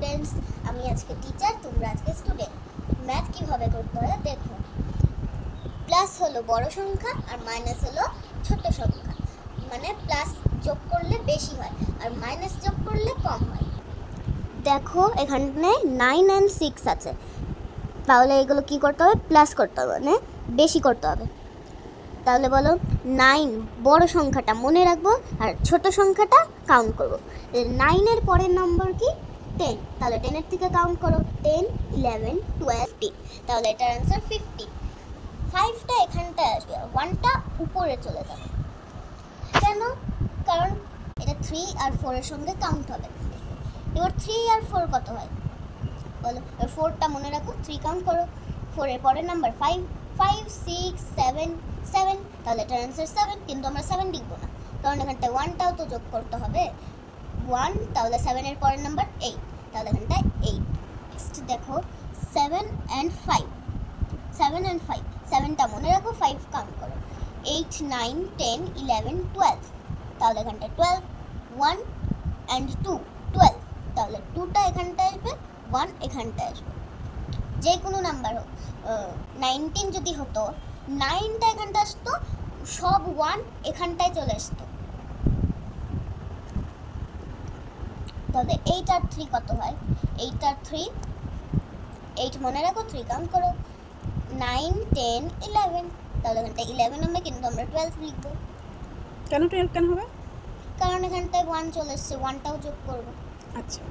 Students, আমি আজকে teacher, তোমরা আজকে স্টুডেন্ট। ম্যাথ কিভাবে করতে হয় দেখো। প্লাস হলো বড় সংখ্যা আর মাইনাস হলো ছোট সংখ্যা, মানে প্লাস যোগ করলে বেশি হয় আর মাইনাস যোগ করলে কম হয়। দেখো এখানে 9 and 6 আছে, তাহলে এগুলো কি করতে হবে? প্লাস করতে হবে, মানে বেশি করতে হবে। তাহলে বলো 9 বড় সংখ্যাটা মনে রাখবো আর ছোট সংখ্যাটা কাউন্ট করবো। 9-এর পরের নম্বর কি? 10, তাহলে 10-এর থেকে কাউন্ট করো। 10, 11, 12, 15, তাহলে এটার অ্যান্সার 50। 5টা এখানটায় আসবে, 1টা উপরে চলে যাবে। কেন? কারণ এটা 3 আর 4-এর সঙ্গে কাউন্ট হবে। এবার 3 আর 4 কত হয় বলো? 4টা মনে রাখো, 3 কাউন্ট করো। 4-এর পরের নাম্বার 5, 5, 6, 7, 7, তাহলে এটার অ্যান্সার 7, কিন্তু আমরা 7 লিখবো না, কারণ এখানটায় 1টাও তো যোগ করতে হবে। 1, তাহলে 7-এর পরের নাম্বার 8, তাহলে এখানটায় 8। নেক্সট দেখো 7 and 5, 7 and 5, 7টা মনে রাখো, 5 কাউন্ট করো। 8, 9, 10, 11, 12, তাহলে এখানটায় 12। 1 and 2, 12, তাহলে 2টা এখানটায় আসবে, 1 এখানটায় আসবে। যে কোনো নাম্বার হোক, 19 যদি হতো, 9টা এখানটা আসতো, সব 1 এখানটায় চলে আসতো। তাহলে 8 আর 3 কত হয়? 8 আর 3, 8 মনে রাখো, 3 কাউন্ট করো। 9, 10, 11, তাহলে এখানটায় 11 হবে, কিন্তু আমরা 12 লিখবো। কেন 12 কেন হবে? কারণ এখানটায় 1 চলে এসছে, 1টাও যোগ করবো। আচ্ছা,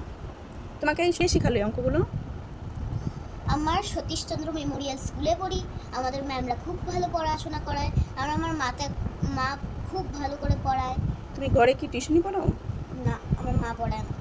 তোমাকে কে শেখালো এই অঙ্কগুলো? আমার সতীশচন্দ্র মেমোরিয়াল স্কুলে পড়ি, আমাদের ম্যামরা খুব ভালো পড়াশোনা করায়, আর আমার মা খুব ভালো করে পড়ায়। তুমি ঘরে কি টিউশনি পড়াও? না, আমার মা পড়ায় না।